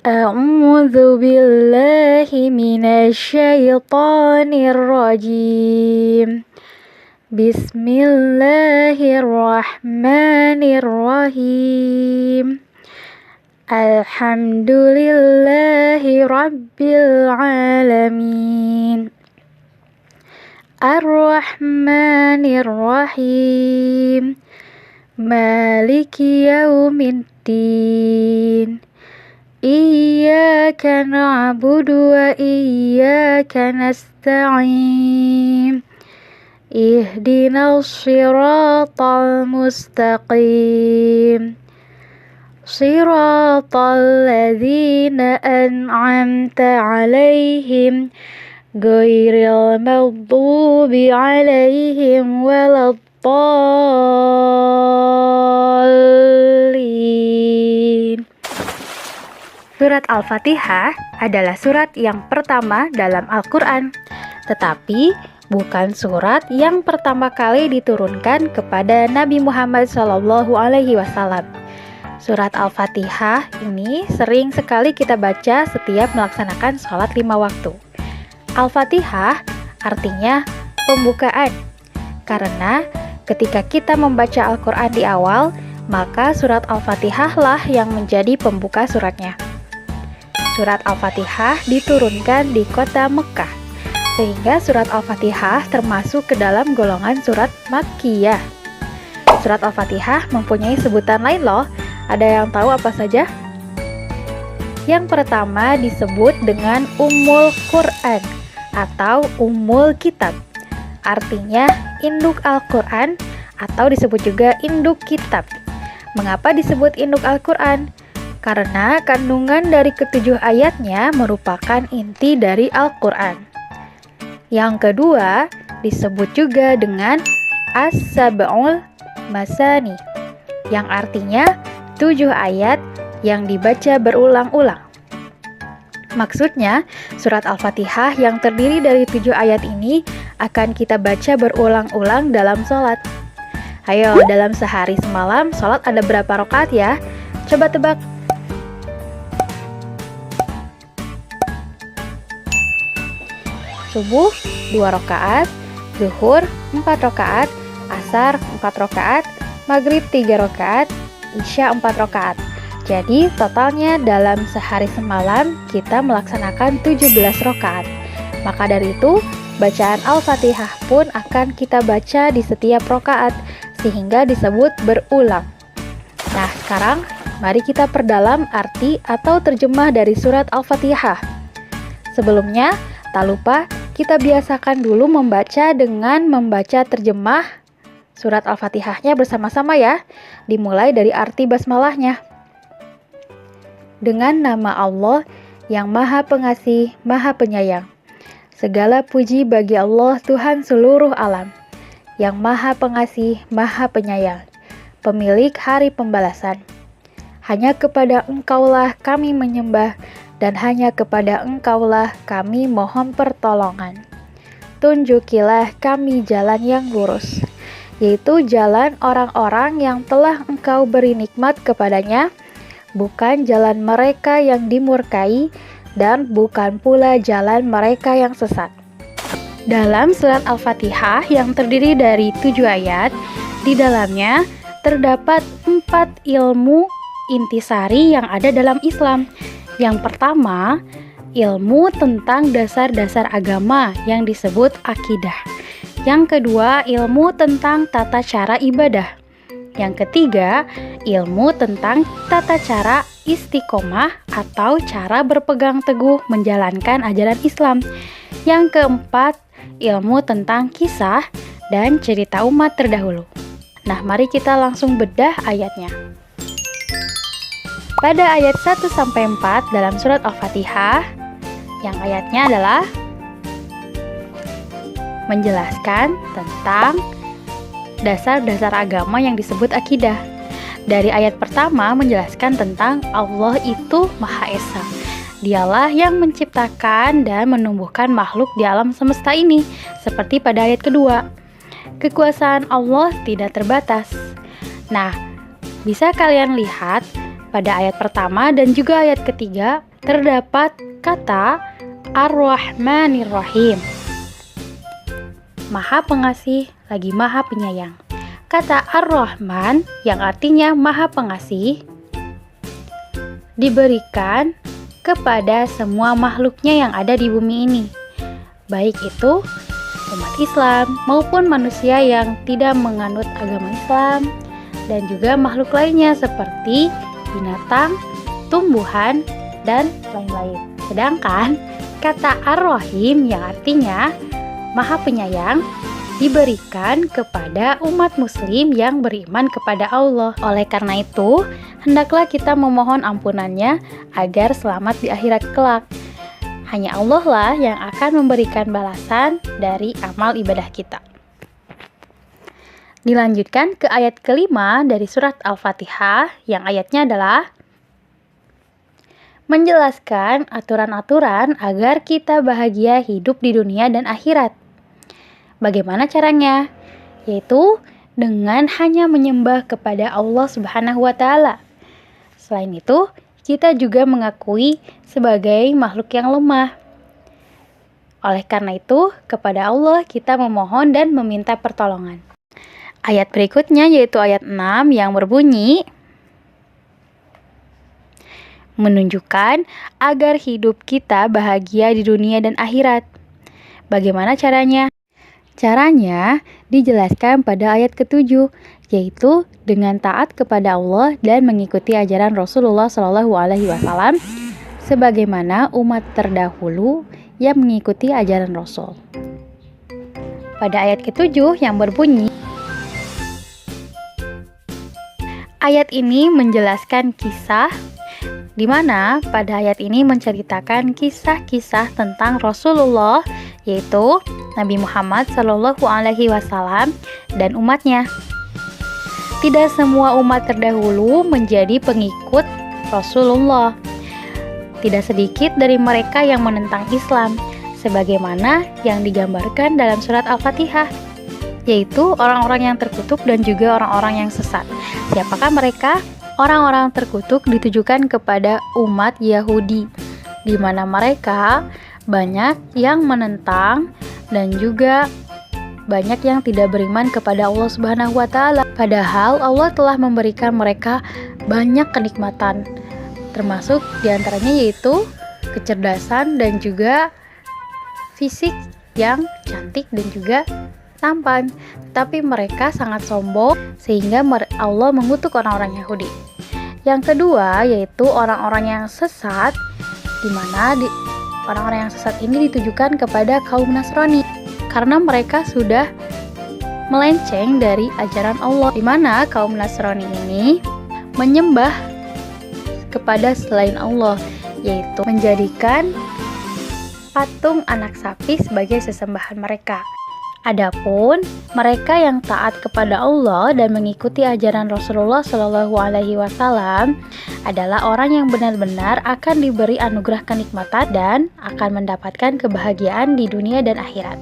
A'udzu billahi minasyaitonir rajim. Bismillahirrahmanirrahim. Alhamdulillahi rabbil alamin. Ar-Rahmanir-Rahim. Maliki yaumiddin. Iyyaka na'budu wa iyyaka nasta'in. Ihdinas siratal mustaqim. Siratal ladzina an'amta 'alaihim ghairil maghdubi 'alaihim waladdallin. Surat Al-Fatihah adalah surat yang pertama dalam Al-Quran, tetapi bukan surat yang pertama kali diturunkan kepada Nabi Muhammad SAW. Surat Al-Fatihah ini sering sekali kita baca setiap melaksanakan sholat 5 waktu. Al-Fatihah artinya pembukaan, karena ketika kita membaca Al-Quran di awal, maka surat Al-Fatihah lah yang menjadi pembuka suratnya. Surat Al-Fatihah diturunkan di kota Mekah, sehingga surat Al-Fatihah termasuk ke dalam golongan surat Makkiyah. Surat Al-Fatihah mempunyai sebutan lain loh. Ada yang tahu apa saja? Yang pertama disebut dengan Ummul Quran atau Ummul Kitab. Artinya induk Al-Quran atau disebut juga induk kitab. Mengapa disebut induk Al-Quran? Karena kandungan dari ketujuh ayatnya merupakan inti dari Al-Quran. Yang kedua disebut juga dengan As-Sab'ul Masani, yang artinya 7 ayat yang dibaca berulang-ulang. Maksudnya, surat Al-Fatihah yang terdiri dari 7 ayat ini akan kita baca berulang-ulang dalam sholat. Ayo, dalam sehari semalam sholat ada berapa rakaat ya? Coba tebak. Subuh 2 rakaat, zuhur 4 rakaat, asar 4 rakaat, maghrib 3 rakaat, isya 4 rakaat. Jadi totalnya dalam sehari semalam kita melaksanakan 17 rakaat. Maka dari itu, bacaan Al-Fatihah pun akan kita baca di setiap rakaat, sehingga disebut berulang. Nah, sekarang mari kita perdalam arti atau terjemah dari surat Al-Fatihah. Sebelumnya, tak lupa kita biasakan dulu membaca dengan membaca terjemah surat Al-Fatihahnya bersama-sama ya. Dimulai dari arti basmalahnya. Dengan nama Allah yang Maha Pengasih, Maha Penyayang. Segala puji bagi Allah Tuhan seluruh alam, yang Maha Pengasih, Maha Penyayang, pemilik hari pembalasan. Hanya kepada Engkaulah kami menyembah, dan hanya kepada Engkaulah kami mohon pertolongan. Tunjukilah kami jalan yang lurus, yaitu jalan orang-orang yang telah Engkau beri nikmat kepadanya, bukan jalan mereka yang dimurkai, dan bukan pula jalan mereka yang sesat. Dalam surat Al-Fatihah yang terdiri dari 7 ayat, di dalamnya terdapat 4 ilmu intisari yang ada dalam Islam. Yang pertama, ilmu tentang dasar-dasar agama yang disebut akidah. Yang kedua, ilmu tentang tata cara ibadah. Yang ketiga, ilmu tentang tata cara istiqomah atau cara berpegang teguh menjalankan ajaran Islam. Yang keempat, ilmu tentang kisah dan cerita umat terdahulu. Nah, mari kita langsung bedah ayatnya. Pada ayat 1-4 dalam surat Al-Fatihah, yang ayatnya adalah menjelaskan tentang dasar-dasar agama yang disebut akidah. Dari ayat pertama menjelaskan tentang Allah itu Maha Esa. Dialah yang menciptakan dan menumbuhkan makhluk di alam semesta ini, seperti pada ayat kedua. Kekuasaan Allah tidak terbatas. Nah, bisa kalian lihat Pada ayat pertama dan juga ayat ketiga terdapat kata Ar-Rahmanir Rahim. Maha Pengasih lagi Maha Penyayang. Kata Ar-Rahman yang artinya Maha Pengasih diberikan kepada semua makhluknya yang ada di bumi ini, baik itu umat Islam maupun manusia yang tidak menganut agama Islam, dan juga makhluk lainnya seperti binatang, tumbuhan, dan lain-lain. Sedangkan kata Ar-Rahim yang artinya Maha Penyayang diberikan kepada umat muslim yang beriman kepada Allah. Oleh karena itu, hendaklah kita memohon ampunannya agar selamat di akhirat kelak. Hanya Allah lah yang akan memberikan balasan dari amal ibadah kita. Dilanjutkan ke ayat kelima dari surat Al-Fatihah yang ayatnya adalah menjelaskan aturan-aturan agar kita bahagia hidup di dunia dan akhirat. Bagaimana caranya? Yaitu dengan hanya menyembah kepada Allah Subhanahu wa Ta'ala. Selain itu, kita juga mengakui sebagai makhluk yang lemah. Oleh karena itu, kepada Allah kita memohon dan meminta pertolongan. Ayat berikutnya yaitu ayat 6 yang berbunyi, menunjukkan agar hidup kita bahagia di dunia dan akhirat. Bagaimana caranya? Caranya dijelaskan pada ayat ke-7, yaitu dengan taat kepada Allah dan mengikuti ajaran Rasulullah SAW sebagaimana umat terdahulu yang mengikuti ajaran Rasul. Pada ayat ke-7 yang berbunyi, ayat ini menjelaskan kisah di mana pada ayat ini menceritakan kisah-kisah tentang Rasulullah, yaitu Nabi Muhammad SAW dan umatnya. Tidak semua umat terdahulu menjadi pengikut Rasulullah. Tidak sedikit dari mereka yang menentang Islam, sebagaimana yang digambarkan dalam surat Al-Fatihah, yaitu orang-orang yang terkutuk dan juga orang-orang yang sesat. Siapakah mereka? Orang-orang terkutuk ditujukan kepada umat Yahudi, di mana mereka banyak yang menentang dan juga banyak yang tidak beriman kepada Allah Subhanahu wa Ta'ala. Padahal Allah telah memberikan mereka banyak kenikmatan, termasuk diantaranya yaitu kecerdasan dan juga fisik yang cantik dan juga tampan. Tapi mereka sangat sombong sehingga Allah mengutuk orang-orang Yahudi. Yang kedua yaitu orang-orang yang sesat, di mana orang-orang yang sesat ini ditujukan kepada kaum Nasrani karena mereka sudah melenceng dari ajaran Allah, di mana kaum Nasrani ini menyembah kepada selain Allah, yaitu menjadikan patung anak sapi sebagai sesembahan mereka. Adapun mereka yang taat kepada Allah dan mengikuti ajaran Rasulullah SAW adalah orang yang benar-benar akan diberi anugerah kenikmatan dan akan mendapatkan kebahagiaan di dunia dan akhirat.